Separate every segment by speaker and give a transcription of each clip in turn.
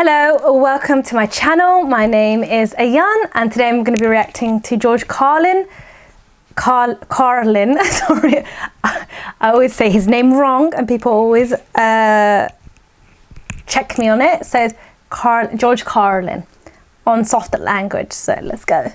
Speaker 1: Hello, welcome to my channel. My name is Ayan and today I'm going to be reacting to George Carlin. Carlin, sorry. I always say his name wrong and people always check me on it. So it's George Carlin on Softer Language. So let's go.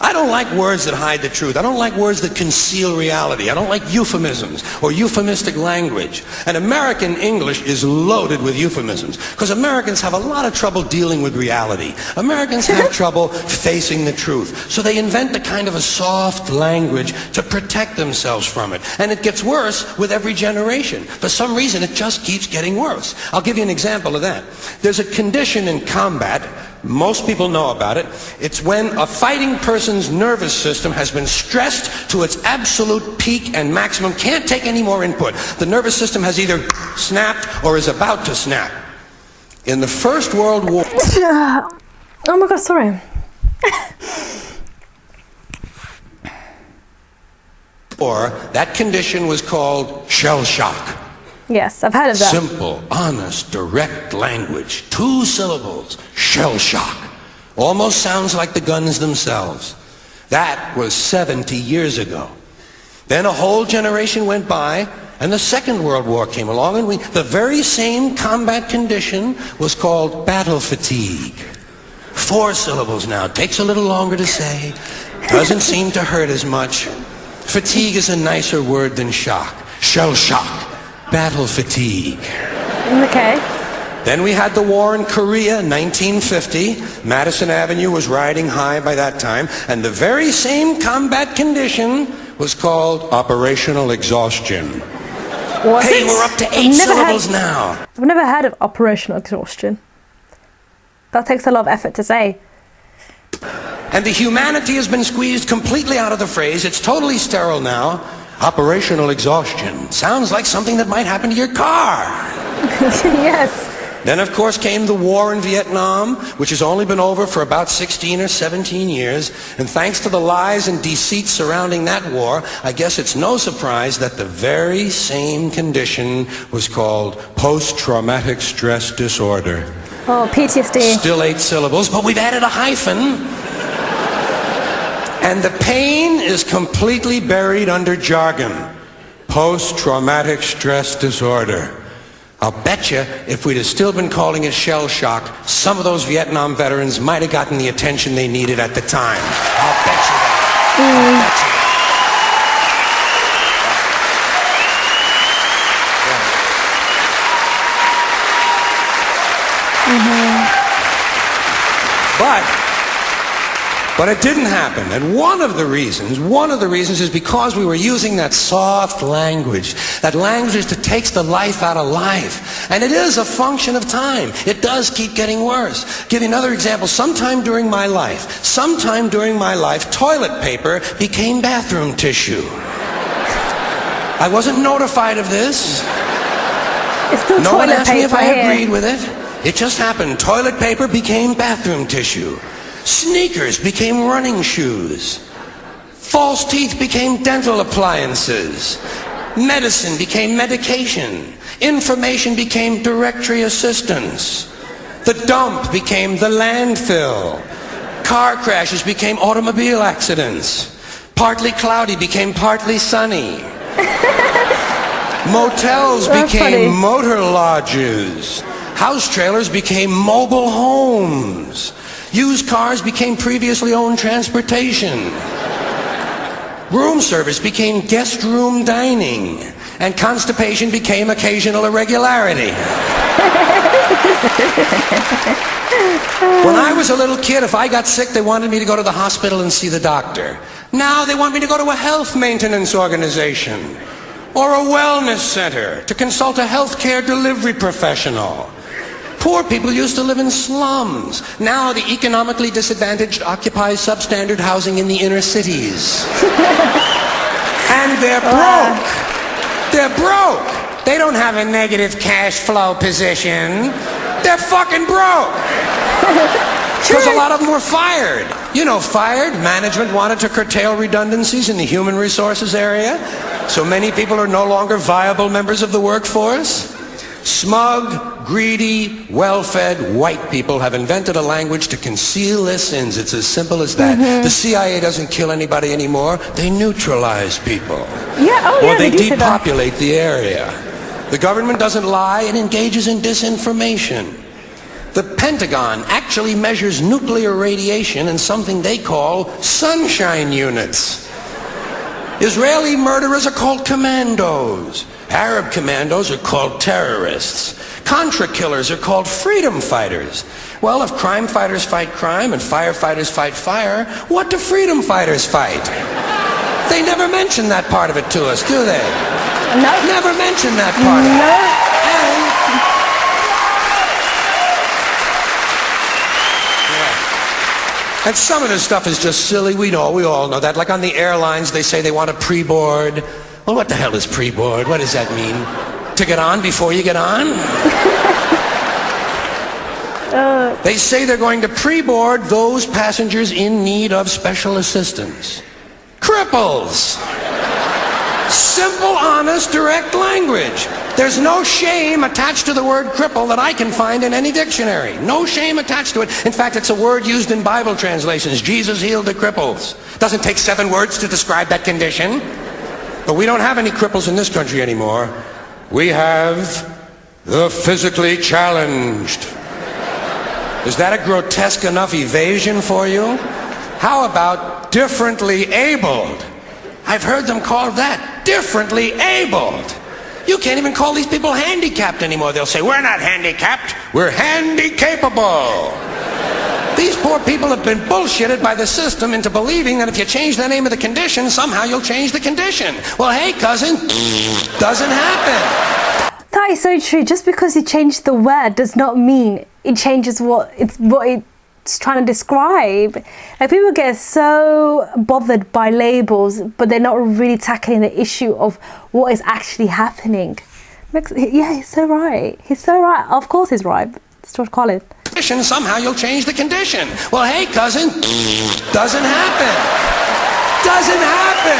Speaker 2: I don't like words that hide the truth. I don't like words that conceal reality. I don't like euphemisms or euphemistic language. And American English is loaded with euphemisms because Americans have a lot of trouble dealing with reality. Americans have trouble facing the truth. So they invent a kind of a soft language to protect themselves from it. And it gets worse with every generation. For some reason, it just keeps getting worse. I'll give you an example of that. There's a condition in combat. Most people know about it. It's when a fighting person's nervous system has been stressed to its absolute peak and maximum, can't take any more input. The nervous system has either snapped or is about to snap. In the First World War...
Speaker 1: Oh my God, sorry.
Speaker 2: That condition was called shell shock.
Speaker 1: Yes, I've heard of that.
Speaker 2: Simple, honest, direct language. 2 syllables. Shell shock. Almost sounds like the guns themselves. That was 70 years ago. Then a whole generation went by, and the Second World War came along, and the very same combat condition was called battle fatigue. 4 syllables now. Takes a little longer to say. Doesn't seem to hurt as much. Fatigue is a nicer word than shock. Shell shock. Battle fatigue.
Speaker 1: Okay.
Speaker 2: Then we had the war in Korea, 1950. Madison Avenue was riding high by that time, and the very same combat condition was called operational exhaustion. Hey, we're up to 8 syllables now.
Speaker 1: I've never heard of operational exhaustion. That takes a lot of effort to say.
Speaker 2: And the humanity has been squeezed completely out of the phrase. It's totally sterile now. Operational exhaustion. Sounds like something that might happen to your car.
Speaker 1: Yes.
Speaker 2: Then, of course, came the war in Vietnam, which has only been over for about 16 or 17 years. And thanks to the lies and deceit surrounding that war, I guess it's no surprise that the very same condition was called post-traumatic stress disorder.
Speaker 1: Oh, PTSD.
Speaker 2: Still 8 syllables, but we've added a hyphen. And the pain is completely buried under jargon. Post-traumatic stress disorder. I'll bet you if we'd have still been calling it shell shock, some of those Vietnam veterans might have gotten the attention they needed at the time. I'll bet you that. I'll bet you that. But it didn't happen, and one of the reasons is because we were using that soft language, that language that takes the life out of life. And it is a function of time. It does keep getting worse. Give you another example. Sometime during my life, toilet paper became bathroom tissue. I wasn't notified of this.
Speaker 1: It's still
Speaker 2: no one asked me if I
Speaker 1: here.
Speaker 2: agreed with it. It just happened. Toilet paper became bathroom tissue. Sneakers became running shoes. False teeth became dental appliances. Medicine became medication. Information became directory assistance. The dump became the landfill. Car crashes became automobile accidents. Partly cloudy became partly sunny. Motels became motor lodges. House trailers became mobile homes. Used cars became previously owned transportation. Room service became guest room dining. And constipation became occasional irregularity. When I was a little kid, if I got sick, they wanted me to go to the hospital and see the doctor. Now they want me to go to a health maintenance organization or a wellness center to consult a healthcare delivery professional. Poor people used to live in slums. Now the economically disadvantaged occupy substandard housing in the inner cities. And they're broke. They're broke. They don't have a negative cash flow position. They're fucking broke. Because a lot of them were fired. You know, fired. Management wanted to curtail redundancies in the human resources area. So many people are no longer viable members of the workforce. Smug, greedy, well-fed white people have invented a language to conceal their sins. It's as simple as that. The CIA doesn't kill anybody anymore. They neutralize people. Or they depopulate the area. The government doesn't lie. It engages in disinformation. The Pentagon actually measures nuclear radiation in something they call sunshine units. Israeli murderers are called commandos. Arab commandos are called terrorists. Contra killers are called freedom fighters. Well, if crime fighters fight crime and firefighters fight fire, what do freedom fighters fight? They never mention that part of it to us, do they?
Speaker 1: No.
Speaker 2: Never mention that part of it. And some of this stuff is just silly. We all know that. Like on the airlines, they say they want a pre-board. Well, what the hell is pre-board? What does that mean? To get on before you get on? They say they're going to pre-board those passengers in need of special assistance. Cripples! Simple, honest, direct language. There's no shame attached to the word cripple that I can find in any dictionary. No shame attached to it. In fact, it's a word used in Bible translations. Jesus healed the cripples. Doesn't take 7 words to describe that condition. But we don't have any cripples in this country anymore. We have the physically challenged. Is that a grotesque enough evasion for you? How about differently abled? I've heard them called that, differently abled. You can't even call these people handicapped anymore. They'll say, we're not handicapped, we're handy-capable. These poor people have been bullshitted by the system into believing that if you change the name of the condition, somehow you'll change the condition. Well, hey, cousin, doesn't happen.
Speaker 1: That is so true. Just because you change the word does not mean it changes what it's trying to describe. Like, people get so bothered by labels, but they're not really tackling the issue of what is actually happening. Yeah, he's so right. He's so right. Of course he's right. It's George Carlin.
Speaker 2: Somehow you'll change the condition. Well, hey, cousin, doesn't happen. Doesn't happen.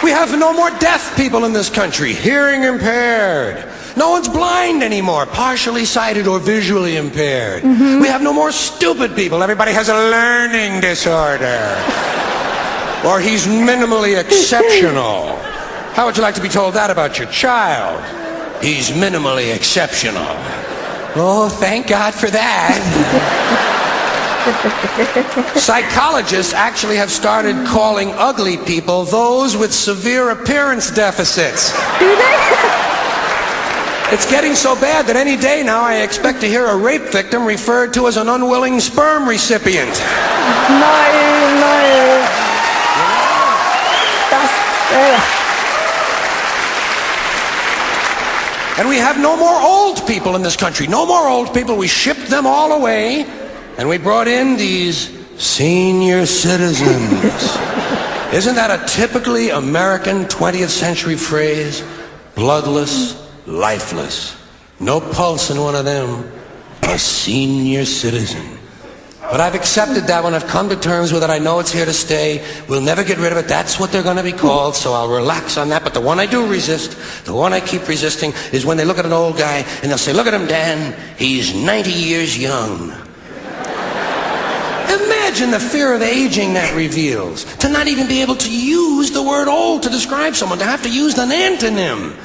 Speaker 2: We have no more deaf people in this country, hearing impaired. No one's blind anymore, partially sighted or visually impaired. We have no more stupid people. Everybody has a learning disorder. Or he's minimally exceptional. How would you like to be told that about your child? He's minimally exceptional. Oh, thank God for that. Psychologists actually have started calling ugly people those with severe appearance deficits.
Speaker 1: Do they?
Speaker 2: It's getting so bad that any day now I expect to hear a rape victim referred to as an unwilling sperm recipient.
Speaker 1: No. That's...
Speaker 2: And we have no more old people in this country. No more old people. We shipped them all away, and we brought in these senior citizens. Isn't that a typically American 20th century phrase? Bloodless, lifeless. No pulse in one of them. A senior citizen. But I've accepted that one. I've come to terms with it. I know it's here to stay. We'll never get rid of it. That's what they're going to be called, so I'll relax on that. But the one I do resist, the one I keep resisting, is when they look at an old guy and they'll say, look at him, Dan, he's 90 years young. Imagine the fear of aging that reveals. To not even be able to use the word old to describe someone, to have to use an antonym.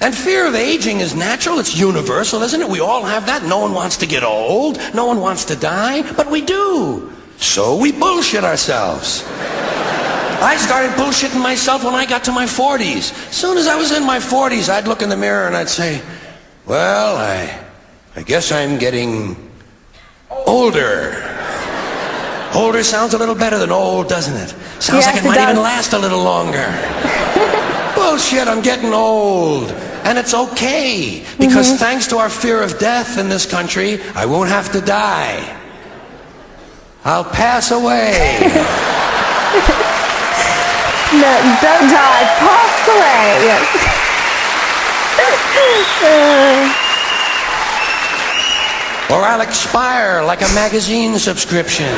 Speaker 2: And fear of aging is natural, it's universal, isn't it? We all have that. No one wants to get old, no one wants to die, but we do. So we bullshit ourselves. I started bullshitting myself when I got to my 40s. As soon as I was in my 40s, I'd look in the mirror and I'd say, well, I guess I'm getting older. Older sounds a little better than old, doesn't it? Sounds like it might even last a little longer. Bullshit, I'm getting old. And it's okay, because thanks to our fear of death in this country, I won't have to die. I'll pass away.
Speaker 1: No, don't die. Pass away. Yes.
Speaker 2: Or I'll expire like a magazine subscription.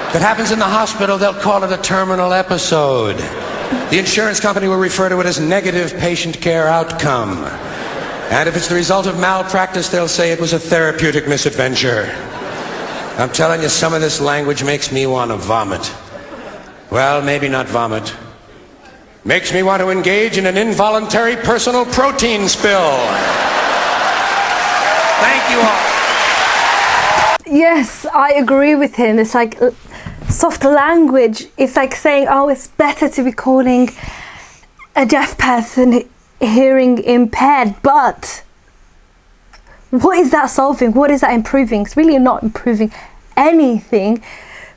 Speaker 2: If it happens in the hospital, they'll call it a terminal episode. The insurance company will refer to it as negative patient care outcome. And if it's the result of malpractice, they'll say it was a therapeutic misadventure. I'm telling you, some of this language makes me want to vomit. Well, maybe not vomit. Makes me want to engage in an involuntary personal protein spill. Thank you all.
Speaker 1: Yes, I agree with him. It's like soft language. It's like saying, oh, it's better to be calling a deaf person hearing impaired, but what is that solving? What is that improving? It's really not improving anything.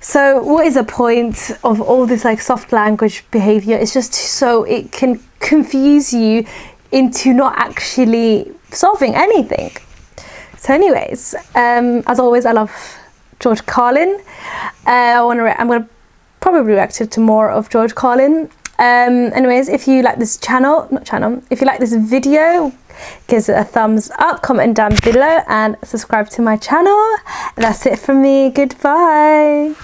Speaker 1: So what is the point of all this like soft language behavior? It's just so it can confuse you into not actually solving anything. So anyways, as always, I love George Carlin. I'm gonna probably react to more of George Carlin. Anyways, if you like this if you like this video, give it a thumbs up, comment down below, and subscribe to my channel. And that's it from me. Goodbye.